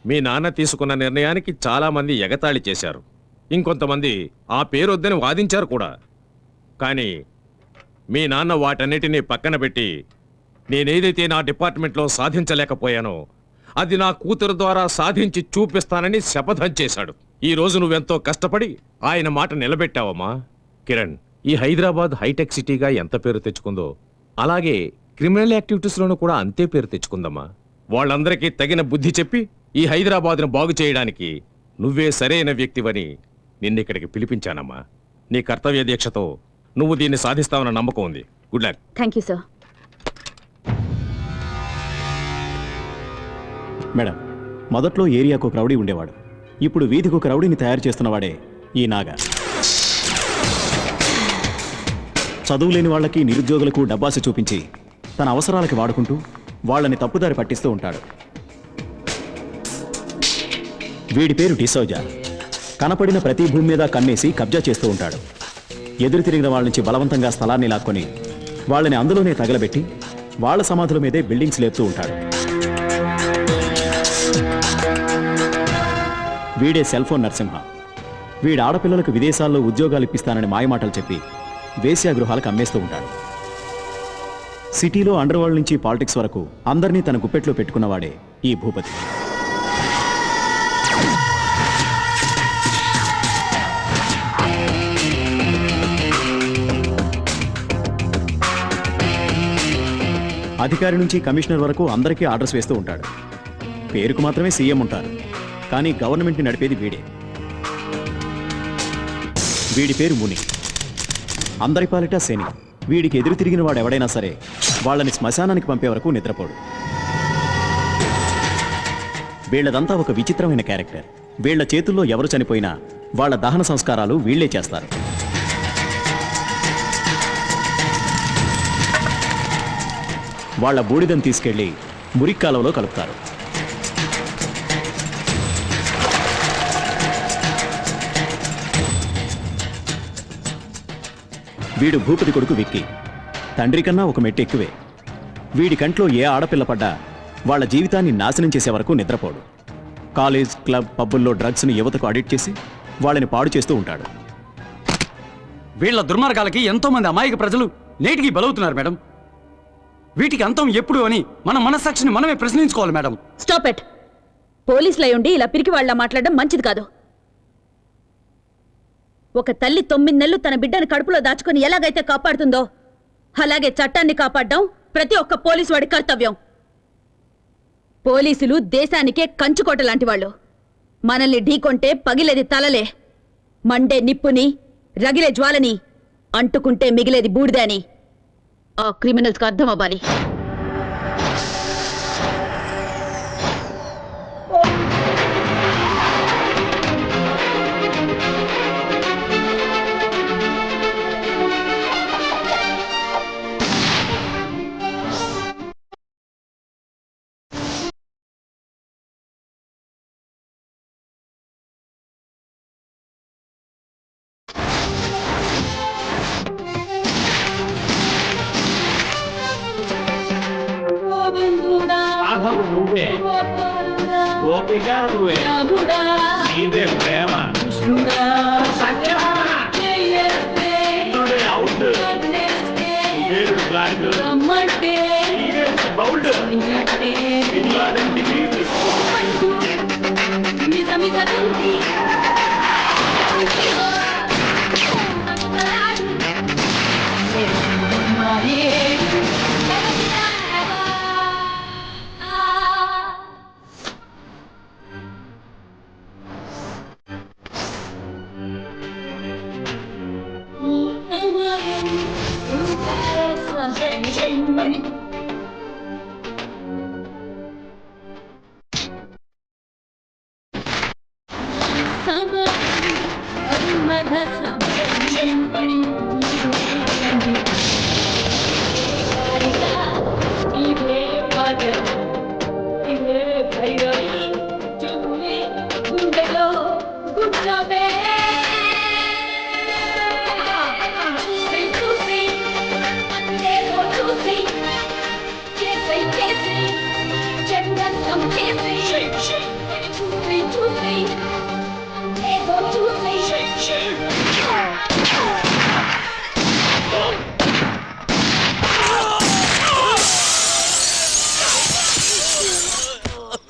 మీ నాన్న తీసుకున్న నిర్ణయానికి చాలామంది ఎగతాళి చేశారు. ఇంకొంతమంది ఆ పేరొద్దని వాదించారు కూడా. కానీ మీ నాన్న వాటన్నిటినీ పక్కన పెట్టి నేనేదైతే నా డిపార్ట్మెంట్లో సాధించలేకపోయానో అది నా కూతురు ద్వారా సాధించి చూపిస్తానని శపథం చేశాడు. ఈ రోజు నువ్వెంతో కష్టపడి ఆయన మాట నిలబెట్టావమ్మా. కిరణ్, ఈ హైదరాబాద్ హైటెక్ సిటీగా ఎంత పేరు తెచ్చుకుందో అలాగే క్రిమినల్ యాక్టివిటీస్లోనూ కూడా అంతే పేరు తెచ్చుకుందమ్మా. వాళ్ళందరికీ తగిన బుద్ధి చెప్పి ఈ హైదరాబాద్ను బాగు చేయడానికి నువ్వే సరైన వ్యక్తివని నిన్నిక్కడికి పిలిపించానమ్మా. నీ కర్తవ్య దీక్షతో నువ్వు దీన్ని సాధిస్తావన్న నమ్మకం ఉంది. Good luck. Thank you sir. Madam, మొదట్లో ఏరియాకు ఒక రౌడీ ఉండేవాడు. ఇప్పుడు వీధికి ఒక రౌడీని తయారు చేస్తున్నవాడే ఈ నాగా. చదువులేని వాళ్ళకి నిరుద్యోగులకు డబ్బాసి చూపించి తన అవసరాలకి వాడుకుంటూ వాళ్ళని తప్పుదారి పట్టిస్తూ ఉంటాడు. వీడి పేరు డిసోజా. కనపడిన ప్రతి భూమి మీద కన్నేసి కబ్జా చేస్తూ ఉంటాడు. ఎదురు తిరిగిన వాళ్ళ నుంచి బలవంతంగా స్థలాన్ని లాక్కొని వాళ్ళని అందులోనే తగలబెట్టి వాళ్ళ సమాధుల మీదే బిల్డింగ్స్ లేపుతూ ఉంటాడు. వీడే సెల్ ఫోన్ నరసింహ. వీడి ఆడపిల్లలకు విదేశాల్లో ఉద్యోగాలు ఇప్పిస్తానని మాయమాటలు చెప్పి వేశ్యాగృహాలకు అమ్మేస్తూ ఉంటాడు. సిటీలో అండర్ వరల్డ్ నుంచి పాలిటిక్స్ వరకు అందరినీ తన గుప్పెట్లో పెట్టుకున్నవాడే ఈ భూపతి. అధికారి నుంచి కమిషనర్ వరకు అందరికీ ఆర్డర్స్ వేస్తూ ఉంటాడు. పేరుకు మాత్రమే సీఎం ఉంటారు, కానీ గవర్నమెంట్ని నడిపేది వీడే. వీడి పేరు ముని. అందరి పాలిట శని. వీడికి ఎదురు తిరిగిన వాడు ఎవడైనా సరే వాళ్ళని శ్మశానానికి పంపే వరకు నిద్రపోడు. వీళ్ళదంతా ఒక విచిత్రమైన క్యారెక్టర్. వీళ్ల చేతుల్లో ఎవరు చనిపోయినా వాళ్ళ దహన సంస్కారాలు వీళ్లే చేస్తారు. వాళ్ళ బూడిదని తీసుకెళ్లి మురిక్కాలంలో కలుపుతారు. వీడు భూపతి కొడుకు విక్కీ. తండ్రి కన్నా ఒక మెట్టు ఎక్కువే. వీడి కంట్లో ఏ ఆడపిల్ల పడ్డా వాళ్ళ జీవితాన్ని నాశనం చేసే వరకు నిద్రపోడు. కాలేజ్, క్లబ్, పబ్బుల్లో డ్రగ్స్ని యువతకు అడిక్ట్ చేసి వాళ్ళని పాడు చేస్తూ ఉంటాడు. వీళ్ళ దుర్మార్గాలకి ఎంతో మంది అమాయక ప్రజలు నేటికి బలవుతున్నారు మేడం. వీటికి అంతం ఎప్పుడు అని మన మనస్సాక్షిని మనమే ప్రశ్నించుకోవాలి మేడం. Stop it. పోలీసులై ఉండి ఇలా పిరికి వాళ్ళ మాట్లాడడం మంచిది కాదు. ఒక తల్లి 9 నెలలు తన బిడ్డను కడుపులో దాచుకుని ఎలాగైతే కాపాడుతుందో అలాగే చట్టాన్ని కాపాడడం ప్రతి ఒక్క పోలీసు వాడి కర్తవ్యం. పోలీసులు దేశానికే కంచుకోట లాంటి వాళ్ళు. మనల్ని ఢీకొంటే పగిలేది తలలే, మండే నిప్పుని, రగిలే జ్వాలని, అంటుకుంటే మిగిలేది బూడిదే అని ఆ క్రిమినల్స్కి అర్థం అవ్వాలి.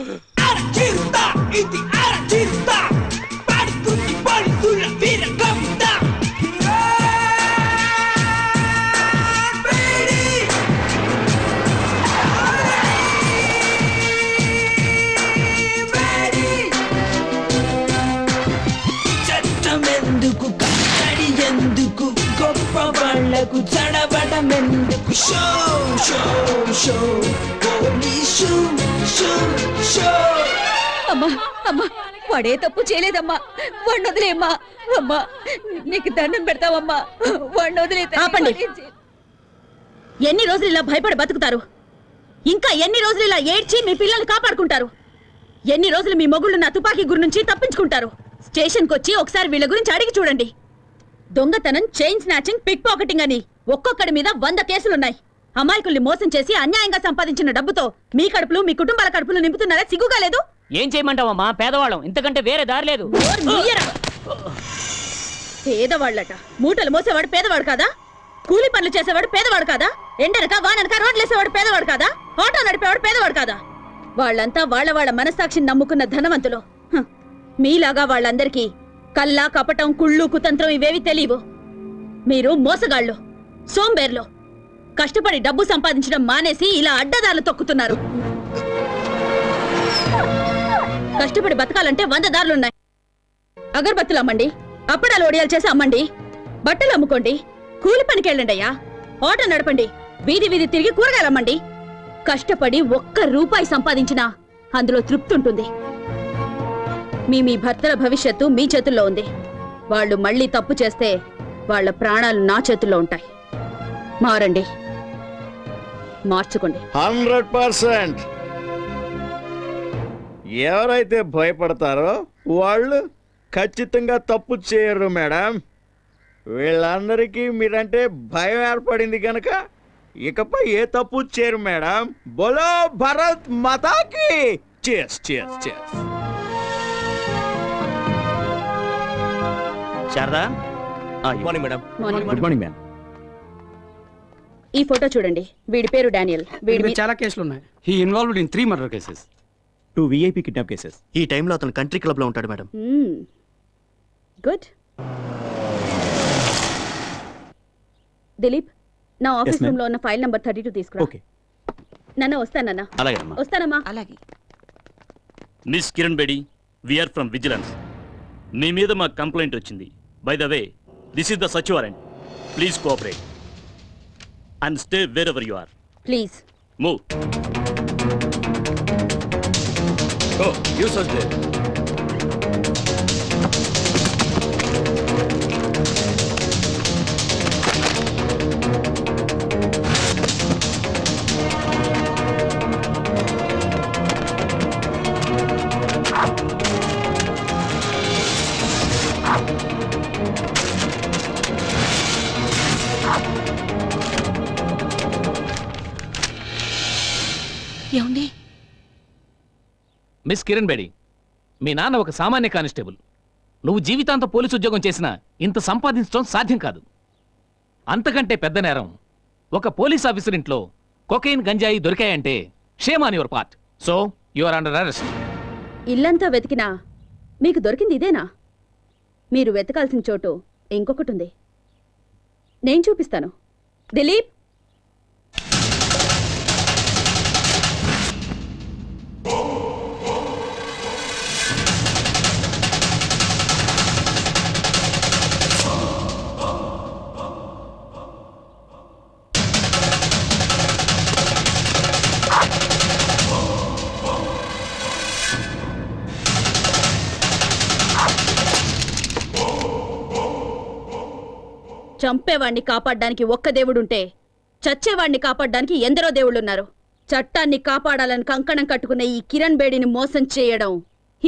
Artista, ఇది artista, పాడుతుంది పలుకుల వీర కవిత. చట్టమెందుకు కట్టడి ఎందుకు గొప్ప వాళ్లకు చడబడం ఎందుకు show show show police show show. అమ్మా అమ్మా వాడే తప్పు చేయలేదమ్మా, వాడిని వదిలేమ్మా. అమ్మా నీకు దండం పెడతావమ్మా, వాడిని వదిలే. ఆపండి. ఎన్ని రోజులు ఇలా భయపడి బతుకుతారు? ఇంకా ఎన్ని రోజులు ఇలా ఏడ్చి మీ పిల్లల్ని కాపాడుకుంటారు? ఎన్ని రోజులు మీ మొగుళ్ళు నా తుపాకీ గురి నుంచి తప్పించుకుంటారు? స్టేషన్కి వచ్చి ఒకసారి వీళ్ళ గురించి అడిగి చూడండి. దొంగతనం, చైన్ స్నాచింగ్, పిక్ పాకెటింగ్ అని ఒక్కొక్కడి మీద 100 కేసులున్నాయి. అమాయకుల్ని మోసం చేసి అన్యాయంగా సంపాదించిన డబ్బుతో మీ కడుపులు, మీ కుటుంబాల కడుపులు నింపుతున్నారా? సిగ్గుగా లేదు? ఏం చేయమంటావమ్మా, పేదవాళ్ళం, ఇంతకంటే వేరే దారి లేదు. నోరు మూయరా. పేదవాళ్ళట. మూటలు మోసేవాడు పేదవాడు కాదా? కూలి పనులు చేసేవాడు పేదవాడు కాదా? ఎండనక వాననక రోడ్లేసేవాడు పేదవాడు కాదా? ఆటో నడిపేవాడు పేదవాడు కాదా? వాళ్ళంతా వాళ్ళ మనస్సాక్షిని నమ్ముకున్న ధనవంతులు. హ, మీలాగా వాళ్ళందరికీ కల్లా, కపటం, కుళ్ళు, కుతంత్రం ఇవేవి తెలియవు. మీరు మోసగాళ్ళు, సోంబేర్లు. కష్టపడి డబ్బు సంపాదించడం మానేసి ఇలా అడ్డదారులు తొక్కుతున్నారు. కష్టపడి బతకాలంటే 100 దారులున్నాయి. అగరబత్తులు అమ్మండి, అప్పడాలు ఒడియాలు చేసి అమ్మండి, బట్టలు అమ్ముకోండి, కూలి పనికి వెళ్ళండి అయ్యా, ఆటో నడపండి, వీధి వీధి తిరిగి కూరగాయలు అమ్మండి. కష్టపడి 1 రూపాయి సంపాదించినా అందులో తృప్తి ఉంటుంది. మీ భర్తల భవిష్యత్తు మీ చేతుల్లో ఉంది. వాళ్ళు మళ్ళీ తప్పు చేస్తే వాళ్ళ ప్రాణాలు నా చేతుల్లో ఉంటాయి. మారండి, మార్చుకోండి. 100%. ఎవరైతే భయపడతారో వాళ్ళు ఖచ్చితంగా తప్పు చేయరు మేడం. వీళ్ళందరికీ మీరంటే భయం ఏర్పడింది కనుక ఇకపై ఏ తప్పు చేయరు మేడం. బోలో భరత్ మాతాకి. చేస్ చేస్ చేస్. Sharada, good morning ma'am. ఈ ఫోటో చూడండి. వీడి పేరు డానియల్. వీడి వీడి చాలా కేసులు ఉన్నాయి. He involved in 3 murder cases. 2 VIP kidnap cases. ఈ టైంలో అతను కంట్రీ క్లబ్ లో ఉంటాడు మేడం. గుడ్. దిలీప్, నా ఆఫీస్ ma'am. రూమ్ లో ఉన్న ఫైల్ నంబర్ 32 తీసుకురా. ఓకే. నాన్న వస్తానన్నా. అలాగే అమ్మా. వస్తానమ్మా. అలాగే. Miss Kiran Bedi, we are from vigilance. మీ మీద మాకు కంప్లైంట్ వచ్చింది. By the way, this is the such warrant. Please cooperate and stay wear ever you are. Please move. Oh you such they. ఏమండి? మిస్ కిరణ్ బేడి, మీ నాన్న ఒక సామాన్య కానిస్టేబుల్. నువ్వు జీవితాంతం పోలీసు ఉద్యోగం చేసినా ఇంత సంపాదించడం సాధ్యం కాదు. అంతకంటే పెద్ద నేరం, ఒక పోలీస్ ఆఫీసర్ ఇంట్లో కొకైన్, గంజాయి దొరికాయంటే shame on your part. So you are under arrest. ఇల్లంతా వెతికినా మీకు దొరికింది ఇదేనా? మీరు వెతకాల్సిన చోటు ఇంకొకటి ఉంది. నేను చూపిస్తాను. దిలీప్, చంపేవాణ్ణి కాపాడ్డానికి ఒక్క దేవుడుంటే చచ్చేవాణ్ణి కాపాడ్డానికి ఎందరో దేవుళ్ళున్నారు. చట్టాన్ని కాపాడాలని కంకణం కట్టుకున్న ఈ కిరణ్ బేడిని మోసం చేయడం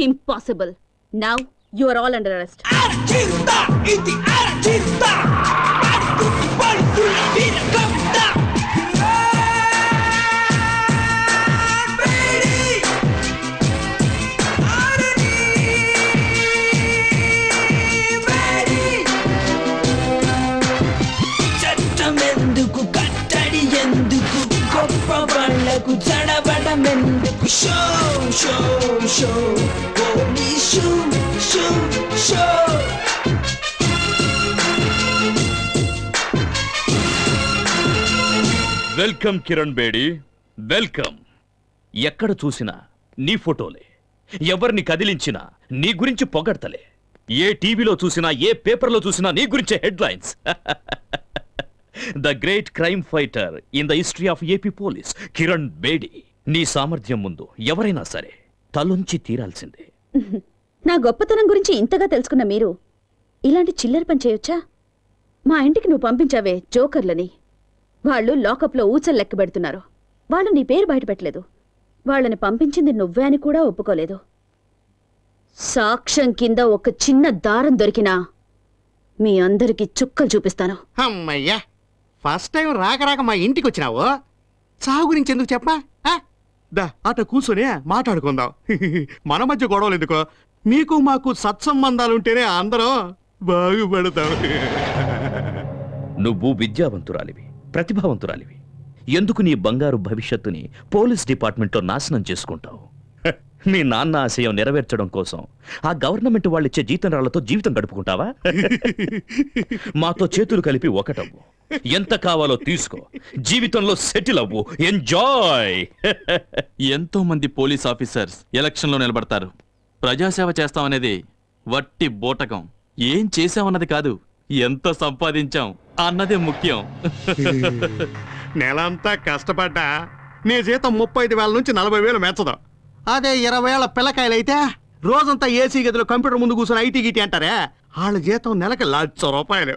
impossible. Now you are all under arrest. Artista, ఇది artista, పాడుతుంది పలుకుల వీర కవిత. చట్టమెందుకు కట్టడి ఎందుకు గొప్ప వాళ్లకు చడబడమెందుకు show, show, show. Police shoot, shoot, show. Welcome Kiran Bedi welcome. ఎక్కడ చూసినా నీ ఫోటోలే, ఎవరిని కదిలించినా నీ గురించి పొగడ్తలే, ఏ టీవీలో చూసినా ఏ పేపర్లో చూసినా నీ గురించే headlines. The great crime fighter in the history of AP police Kiran Bedi. నీ సామర్థ్యం ముందు ఎవరైనా సరే తలొంచి తీరాల్సిందే. నా గొప్పతనం గురించి ఇంతగా తెలుసుకున్న మీరు ఇలాంటి చిల్లర పని చేయొచ్చా? మా ఇంటికి నువ్వు పంపించావే జోకర్లని, వాళ్ళు లాకప్లో ఊచలు లెక్క పెడుతున్నారు. వాళ్ళు నీ పేరు బయటపెట్టలేదు. వాళ్ళని పంపించింది నువ్వే అని కూడా ఒప్పుకోలేదు. సాక్ష్యం కింద ఒక చిన్న దారం దొరికినా మీ అందరికీ చుక్కలు చూపిస్తాను. అమ్మయ్యా, ఫస్ట్ టైం రాక రాక మా ఇంటికి వచ్చినావు. చావు గురించి ఎందుకు చెప్పా? దా అట కూర్చొని మాట్లాడుకుందాం. మన మధ్య గొడవలు ఎందుకో? మీకు మాకు సత్సంబంధాలుంటేనే అందరం బాగుపడతాం. నువ్వు విద్యావంతురాలివి, ప్రతిభావంతురాలివి. ఎందుకు నీ బంగారు భవిష్యత్తుని పోలీస్ డిపార్ట్మెంట్లో నాశనం చేసుకుంటావు? హ, మీ నాన్న ఆశయం నెరవేర్చడం కోసం ఆ గవర్నమెంట్ వాళ్ళిచ్చే జీతం రాళ్లతో జీవితం గడుపుకుంటావా? మాతో చేతులు కలిపి ఒకటవ్వు, ఎంత కావాలో తీసుకో, జీవితంలో సెటిల్ అవ్వు, ఎంజాయ్. ఎంతో మంది పోలీస్ ఆఫీసర్స్ ఎలక్షన్లో నిలబడతారు. ప్రజాసేవ చేస్తామనేది వట్టి బోటకం. ఏం చేశామన్నది కాదు, ఎంత సంపాదించాం అన్నదే ముఖ్యం. నెలంతా కష్టపడ్డా నీ జీతం 35,000 నుంచి 40,000 మెచ్చదు. అదే 20,000 పిల్లకాయలైతే రోజంతా ఏసీ గదిలో కంప్యూటర్ ముందు కూర్చొని ఐటీ గిటీ అంటారే, వాళ్ళ జీతం నెలకి 1,00,000 రూపాయలు.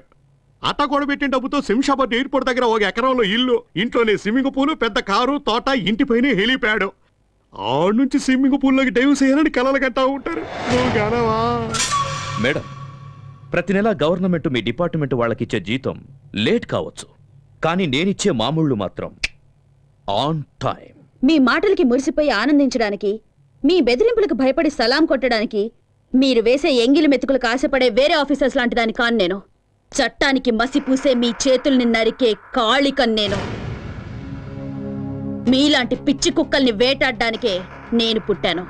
అట్ట కూడబెట్టిన డబ్బుతో శంషాబాద్ ఎయిర్పోర్ట్ దగ్గర 1 ఎకరంలో ఇల్లు, ఇంట్లోనే స్విమ్మింగ్ పూల్, పెద్ద కారు, తోట, ఇంటిపైనే హెలిప్యాడ్. ఆడ నుంచి స్విమ్మింగ్ పూల్లోకి డైవ్ చేయాలని కలలు కట్టా ఉంటారు. నువ్వు గనవా? మేడం, ప్రతి నెల గవర్నమెంట్ మీ డిపార్ట్మెంట్ వాళ్ళకిచ్చే జీతం లేట్ కావచ్చు, కానీ నేనిచ్చే మామూళ్ళు మాత్రం ఆన్ టైం. మీ మాటలకి మురిసిపోయి ఆనందించడానికి, మీ బెదిరింపులకు భయపడి సలాం కొట్టడానికి మీరు వేసే ఎంగిలి మెతుకులకు ఆశపడే వేరే ఆఫీసర్స్ లాంటి దాని కాను నేను. చట్టానికి మసి పూసే మీ చేతుల్ని నరికే కాళికన్ నేను. మీలాంటి పిచ్చి కుక్కల్ని వేటాడడానికే నేను పుట్టాను.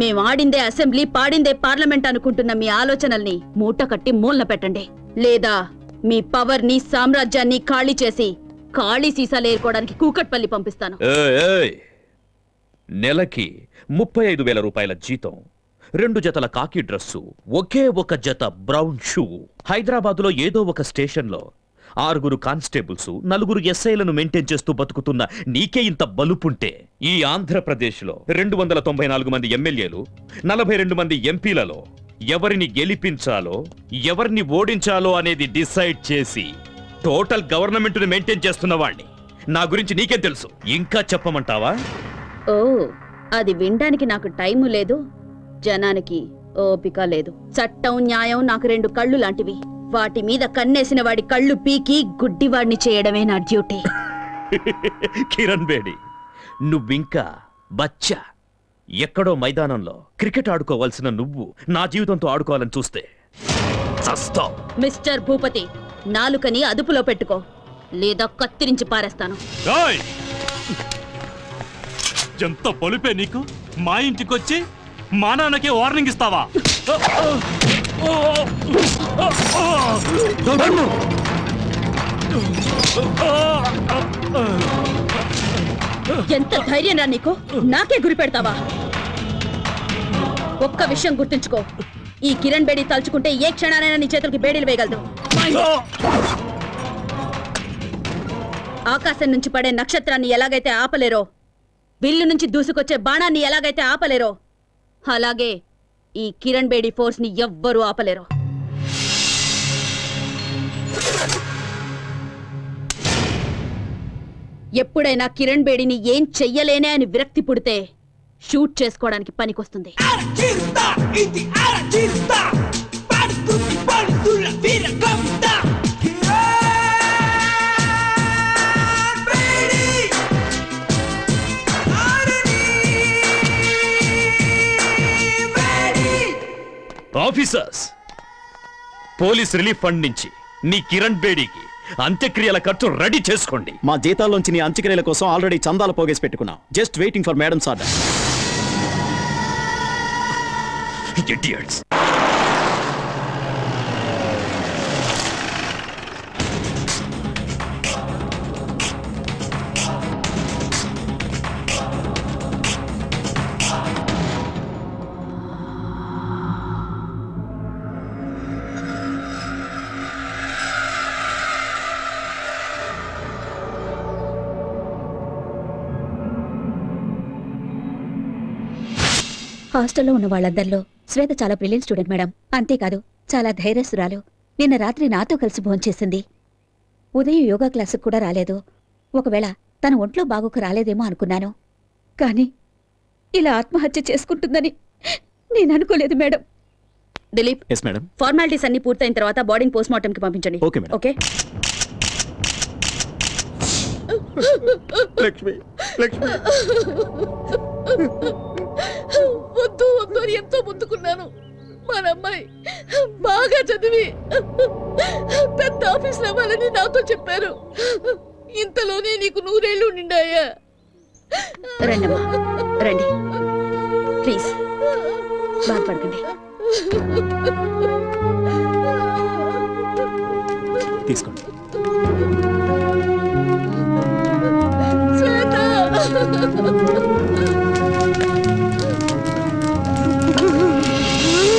మేం ఆడిందే అసెంబ్లీ, పాడిందే పార్లమెంట్ అనుకుంటున్న మీ ఆలోచనల్ని మూట కట్టి మూలన పెట్టండి. లేదా మీ పవర్ని, సామ్రాజ్యాన్ని ఖాళీ చేసి ఖాళీ సీసాలు ఏరుకోవడానికి కూకట్పల్లి పంపిస్తాను. ఏయ్, ఏయ్. నెలకి 35,000 రూపాయల జీతం, 2 జతల కాకి డ్రెస్సు, ఒకే ఒక జత బ్రౌన్ షూ, హైదరాబాదులో ఏదో ఒక స్టేషన్లో 6 కానిస్టేబుల్స్, 4 ఎస్ఐలను మెయింటైన్ చేస్తూ బతుకుతున్న నీకే ఇంత బలుపుంటే, ఈ ఆంధ్రప్రదేశ్లో 294 మంది ఎమ్మెల్యేలు, 42 మంది ఎంపీలలో ఎవరిని గెలిపించాలో, ఎవరిని ఓడించాలో అనేది డిసైడ్ చేసి టోటల్ గవర్నమెంట్ని మెయింటైన్ చేస్తున్న వాణ్ణి. నా గురించి నీకేం తెలుసు? ఇంకా చెప్పమంటావా? ఓ, అది వినడానికి నాకు టైము లేదు, జనానికి ఓపిక లేదు. చట్టం, న్యాయం నాకు 2 కళ్ళు లాంటివి. వాటి మీద కన్నేసిన వాడి కళ్ళు పీకి గుడ్డివాడిని చేయడమే నా డ్యూటీ. కిరణ్ బేడి, నువ్వింకా బచ్చా. ఎక్కడో మైదానంలో క్రికెట్ ఆడుకోవాల్సిన నువ్వు నా జీవితంతో ఆడుకోవాలని చూస్తే చస్తావ్. మిస్టర్ భూపతి, నాలుకని అదుపులో పెట్టుకో, లేదా కత్తిరించి పారేస్తాను. ఏయ్! ఎంత పొలిపే నీకు? మా ఇంటికొచ్చి మా నాన్నకి వార్నింగ్ ఇస్తావా? ఎంత ధైర్యం రా నీకు? నాకే గురి పెడతావా? ఒక్క విషయం గుర్తుంచుకో, ఈ కిరణ్ బేడి తలుచుకుంటే ఏ క్షణానైనా నీ చేతులకి బేడీలు వేయగలదు. ఆకాశం నుంచి పడే నక్షత్రాన్ని ఎలాగైతే ఆపలేరో, విల్లు నుంచి దూసుకొచ్చే బాణాన్ని ఎలాగైతే ఆపలేరో, అలాగే ఈ కిరణ్ బేడి ఫోర్స్ ని ఎవ్వరూ ఆపలేరు. ఎప్పుడైనా కిరణ్ బేడిని ఏం చెయ్యలేనే అని విరక్తి పుడితే షూట్ చేసుకోవడానికి పనికొస్తుంది. Artista, ఇది artista. పడుతుంది పడుతుల వీరకవిత. ఆఫీసర్స్, పోలీస్ రిలీఫ్ ఫండ్ నుంచి నీ కిరణ్ బేడీకి అంత్యక్రియల ఖర్చు రెడీ చేసుకోండి. మా జీతాల్లోంచి నీ అంత్యక్రియల కోసం ఆల్రెడీ చందాలు పోగేసి పెట్టుకున్నాం. Just waiting for madams order. Idiots. హాస్టల్లో ఉన్న వాళ్ళందరిలో శ్వేత చాలా బ్రిలియంట్ స్టూడెంట్ మేడం. అంతేకాదు చాలా ధైర్యస్తురాలు. నిన్న రాత్రి నాతో కలిసి భోంచేసింది. ఉదయం యోగా క్లాసుకు కూడా రాలేదు. ఒకవేళ తన ఒంట్లో బాగోక రాలేదేమో అనుకున్నాను. కానీ ఇలా ఆత్మహత్య చేసుకుంటుందని నేను అనుకోలేదు madam. Dilip, yes madam. Formalities అన్ని పూర్తయిన తర్వాత బాడీని పోస్ట్మార్టంకి పంపించండి. Okay madam. Okay. Lakshmi Lakshmi వద్దు వద్దు అని ఎంతో ముందుకున్నాను. మన అమ్మాయి బాగా చదివి పెద్ద ఆఫీసులో అవ్వాలని నాతో చెప్పారు. ఇంతలోనే నీకు 100 ఏళ్ళు నిండాయా? రండమ్మా రండి, ప్లీజ్ బాధపడకండి.